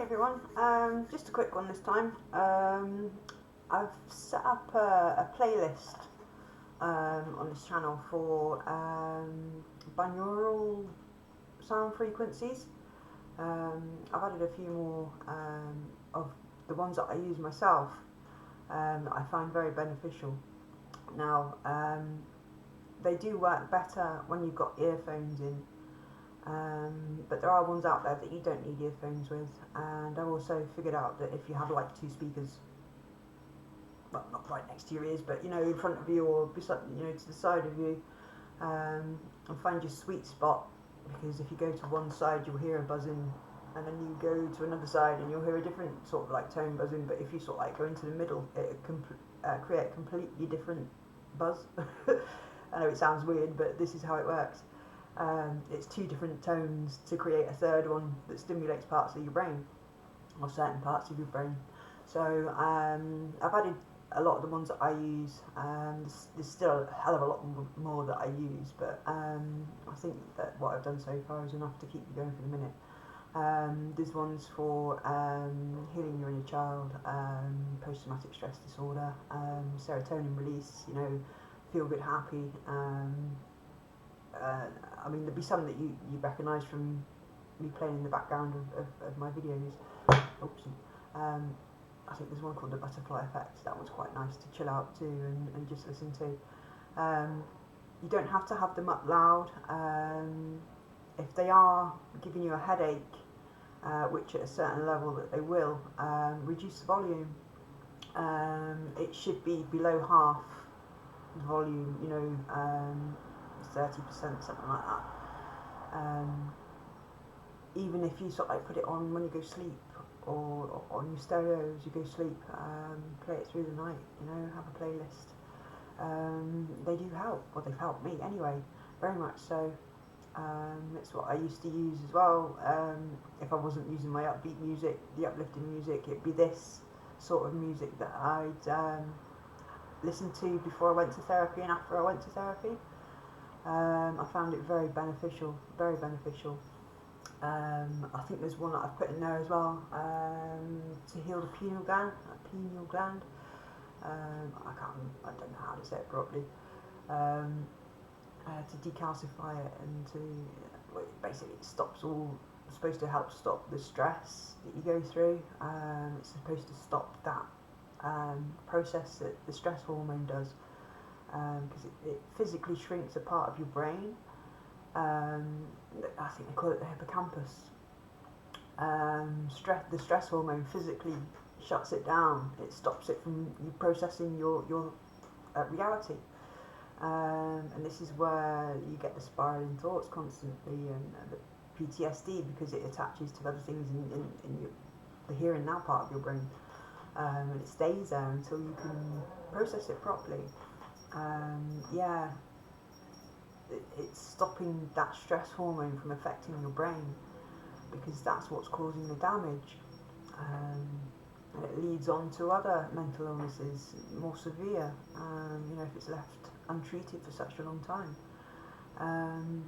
Hi everyone, just a quick one this time. I've set up a playlist on this channel for binaural sound frequencies. I've added a few more of the ones that I use myself that I find very beneficial. Now, they do work better when you've got earphones in. But there are ones out there that you don't need earphones with, and I've also figured out that if you have like two speakers, well, not right next to your ears, but in front of you or beside, to the side of you, and find your sweet spot. Because if you go to one side, you'll hear a buzzing, and then you go to another side, and you'll hear a different sort of like tone buzzing. But if you sort of like go into the middle, it can create a completely different buzz. I know it sounds weird, but this is how it works. It's two different tones to create a third one that stimulates parts of your brain, or certain parts of your brain. So I've added a lot of the ones that I use. There's still a hell of a lot more that I use, but I think that what I've done so far is enough to keep me going for the minute. There's ones for healing your inner child, post-traumatic stress disorder, serotonin release, feel good, happy. I mean, there'll be some that you recognise from me playing in the background of my videos. Oopsie. I think there's one called the Butterfly Effect. That one's quite nice to chill out to and just listen to. You don't have to have them up loud. If they are giving you a headache, which at a certain level that they will, reduce the volume. It should be below half the volume, 30%, something like that. Even if you sort of like put it on when you go sleep, or on your stereo as you go sleep, play it through the night, have a playlist. They do help, well, they've helped me anyway, very much so. It's what I used to use as well. If I wasn't using my upbeat music, the uplifting music, it'd be this sort of music that I'd listen to before I went to therapy and after I went to therapy. I found it very beneficial, very beficial. I think there's one that I've put in there as well, to heal the pineal gland. I don't know how to say it properly. To decalcify it and basically it stops it's supposed to help stop the stress that you go through. It's supposed to stop that process that the stress hormone does. Because it physically shrinks a part of your brain. I think they call it the hippocampus. The stress hormone physically shuts it down. It stops it from you processing your reality. And this is where you get the spiraling thoughts constantly and the PTSD, because it attaches to other things in the here and now part of your brain. And it stays there until you can process it properly. It's stopping that stress hormone from affecting your brain, because that's what's causing the damage, and it leads on to other mental illnesses, more severe, if it's left untreated for such a long time, and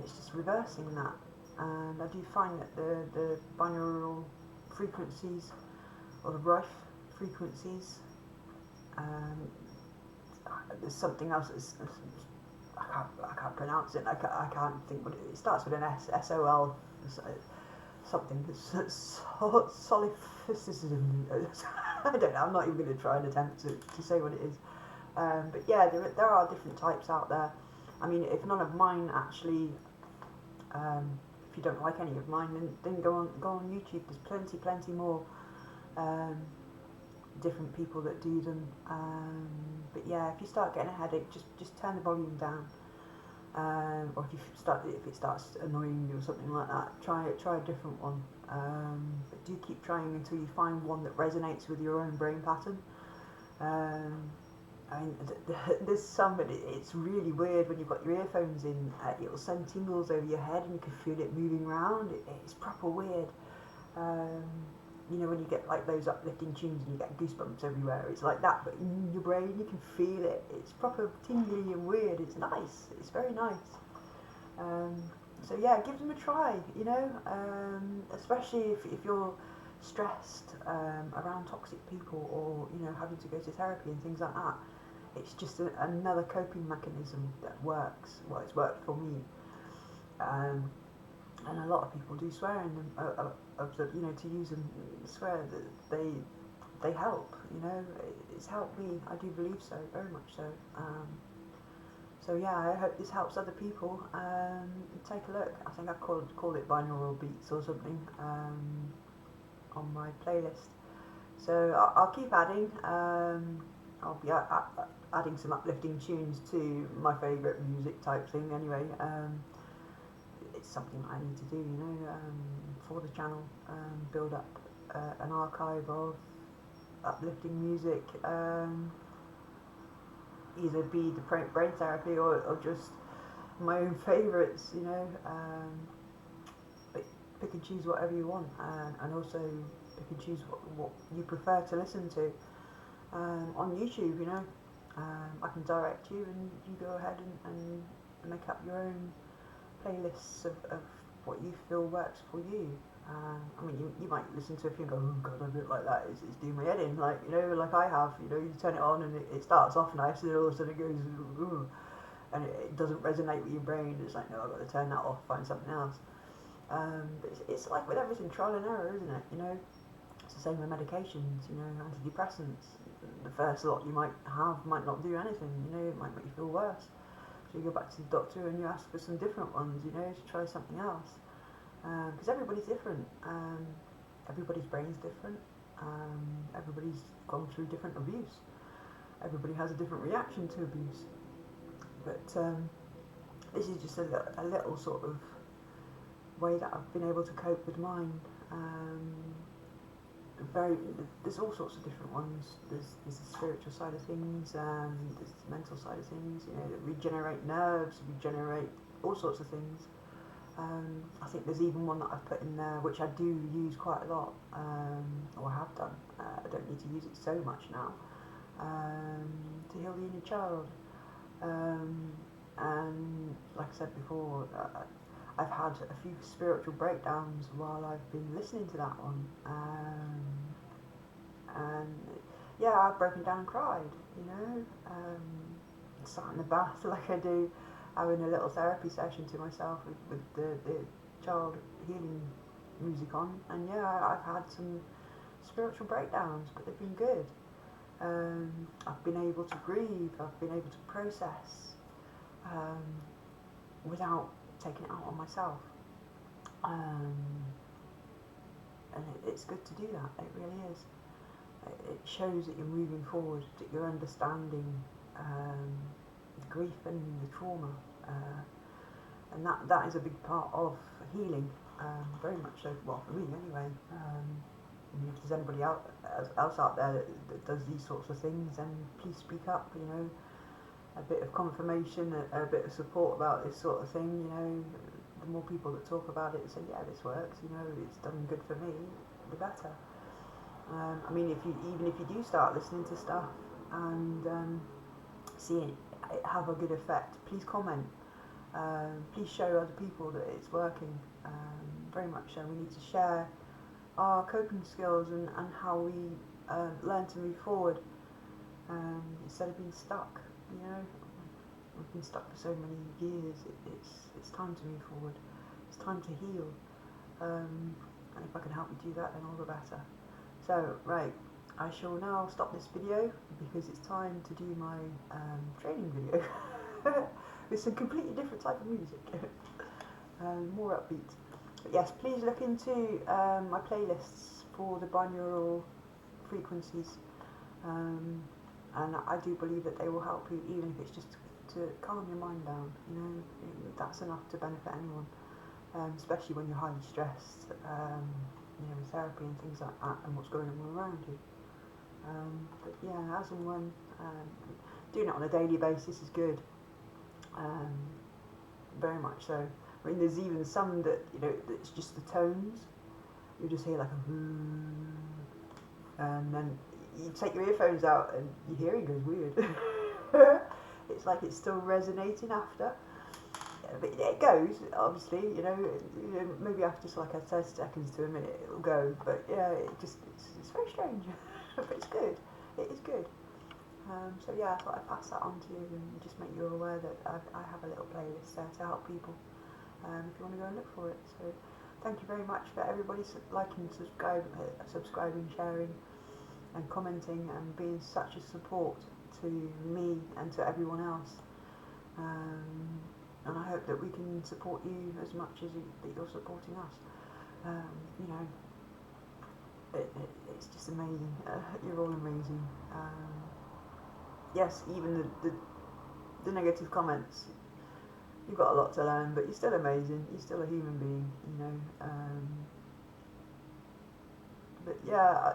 it's just reversing that. And I do find that the binaural frequencies, or the rife frequencies, there's something else that's, I can't pronounce it. I can't think what it starts with an S, SOL, something. Solipsism. I don't know. I'm not even going to try and attempt to say what it is. But yeah, there are different types out there. I mean, if none of mine actually, if you don't like any of mine, then go on YouTube. There's plenty more. Different people that do them, but yeah, if you start getting a headache, just turn the volume down, or if it starts annoying you or something like that, try a different one, but do keep trying until you find one that resonates with your own brain pattern. I mean, there's some, but it's really weird when you've got your earphones in. It'll send tingles over your head and you can feel it moving around. It's proper weird. When you get like those uplifting tunes and you get goosebumps everywhere, it's like that, but in your brain you can feel it. It's proper tingly and weird. It's nice. It's very nice. So yeah, give them a try. You know, especially if you're stressed around toxic people, or you know, having to go to therapy and things like that. It's just another coping mechanism that works. Well, it's worked for me. Um, and a lot of people do swear in them, you know, to use them, swear that they help. You know, it's helped me. I do believe so, very much so. So yeah, I hope this helps other people. Take a look. I think I called it binaural beats or something on my playlist. So I'll keep adding. I'll be adding some uplifting tunes to my favourite music type thing. Anyway, it's something I need to do, you know, for the channel. Build up an archive of uplifting music. Either be the brain therapy or just my own favourites, you know. But pick and choose whatever you want, and also pick and choose what you prefer to listen to on YouTube, you know. I can direct you and you go ahead and make up your own playlists of what you feel works for you. I mean, you might listen to a few and go, oh god, I don't like that, it's doing my head in, like, you know, like I have, you know, you turn it on and it starts off nice and all of a sudden it goes, ooh, and it doesn't resonate with your brain. It's like, no, I've got to turn that off, find something else. But it's like with everything, trial and error, isn't it, you know? It's the same with medications, you know, antidepressants. The first lot you might have might not do anything, you know, it might make you feel worse. So you go back to the doctor and you ask for some different ones, you know, to try something else. Because everybody's different. Everybody's brain's different. Everybody's gone through different abuse. Everybody has a different reaction to abuse. But this is just a little sort of way that I've been able to cope with mine. There's all sorts of different ones. There's the spiritual side of things, there's the mental side of things, you know, that regenerate nerves, regenerate all sorts of things. I think there's even one that I've put in there which I do use quite a lot, or have done. I don't need to use it so much now, to heal the inner child. And like I said before, I've had a few spiritual breakdowns while I've been listening to that one. And yeah, I've broken down and cried, you know, sat in the bath like I do, having a little therapy session to myself with the child healing music on. And yeah, I've had some spiritual breakdowns, but they've been good. I've been able to breathe, I've been able to process without taking it out on myself. And it's good to do that, it really is. It shows that you're moving forward, that you're understanding the grief and the trauma, and that is a big part of healing, very much so. Well, for me anyway. If there's anybody else out there that does these sorts of things, then please speak up. You know, a bit of confirmation, a bit of support about this sort of thing. You know, the more people that talk about it and say, yeah, this works. You know, it's done good for me, the better. I mean, even if you do start listening to stuff and see it have a good effect, please comment. Please show other people that it's working. Very much so. We need to share our coping skills and how we learn to move forward instead of being stuck. You know, we've been stuck for so many years. It's time to move forward. It's time to heal. And if I can help you do that, then all the better. So, right, I shall now stop this video because it's time to do my training video with some completely different type of music, more upbeat. But yes, please look into my playlists for the binaural frequencies, and I do believe that they will help you, even if it's just to calm your mind down. You know, that's enough to benefit anyone, especially when you're highly stressed. You know, with therapy and things like that, and what's going on around you. But yeah, as and when, doing it on a daily basis is good. Very much so. I mean, there's even some that, you know, it's just the tones. You just hear like a and then you take your earphones out and your hearing goes weird. It's like it's still resonating after. but it goes, obviously, maybe after just like 30 seconds to a minute it'll go, but yeah, it's very strange, but it's good, it is good. So yeah, I thought I'd pass that on to you and just make you aware that I have a little playlist there to help people, if you want to go and look for it. So thank you very much for everybody liking, subscribing, sharing and commenting and being such a support to me and to everyone else. And I hope that we can support you as much as that you're supporting us. It's just amazing. You're all amazing. Yes, even the negative comments, you've got a lot to learn, but you're still amazing. You're still a human being, But yeah,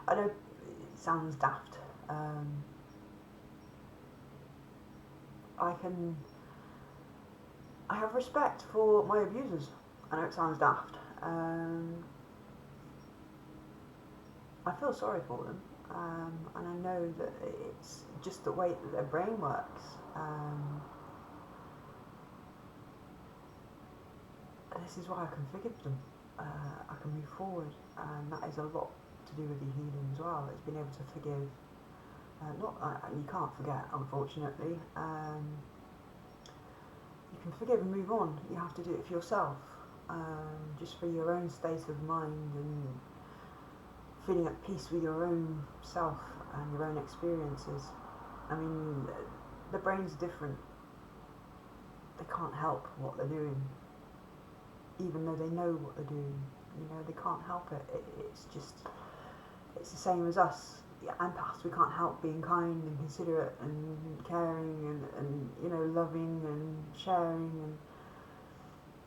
I know it sounds daft. I have respect for my abusers. I know it sounds daft. I feel sorry for them, and I know that it's just the way that their brain works. This is why I can forgive them. I can move forward, and that is a lot to do with the healing as well. It's being able to forgive. You can't forget, unfortunately. You can forgive and move on. You have to do it for yourself, just for your own state of mind and feeling at peace with your own self and your own experiences. I mean, the brain's different. They can't help what they're doing, even though they know what they're doing. They can't help it. It's the same as us. Empaths, we can't help being kind and considerate and caring and loving and sharing and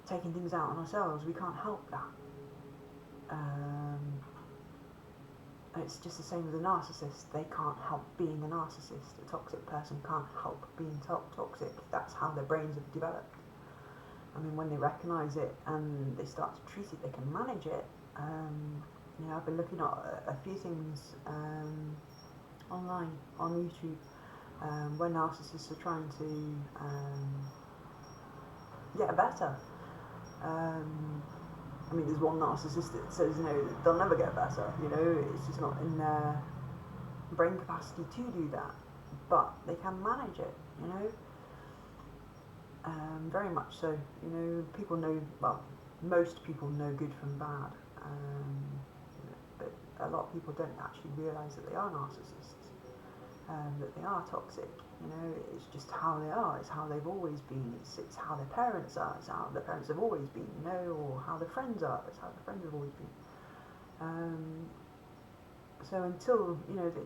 taking things out on ourselves. We can't help that. And it's just the same with a narcissist. They can't help being a narcissist. A toxic person can't help being toxic. That's how their brains have developed. I mean, when they recognise it and they start to treat it, they can manage it. I've been looking at a few things online, on YouTube, where narcissists are trying to get better. I mean, there's one narcissist that says, they'll never get better, it's just not in their brain capacity to do that, but they can manage it, very much so. People know, well, most people know good from bad, but a lot of people don't actually realise that they are narcissists, that they are toxic. It's just how they are. It's how they've always been. It's how their parents are. It's how their parents have always been. Or how their friends are. It's how their friends have always been. So until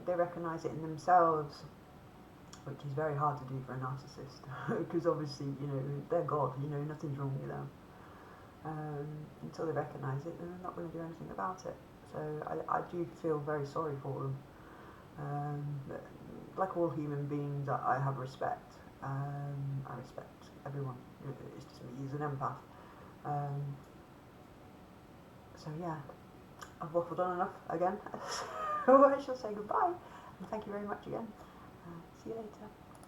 they recognise it in themselves, which is very hard to do for a narcissist, because obviously they're God. Nothing's wrong with them. Until they recognise it, then they're not going to do anything about it. So I do feel very sorry for them. But like all human beings, I have respect. I respect everyone. It's just me as an empath. So yeah, I've waffled on enough again. So I shall say goodbye, and thank you very much again. See you later.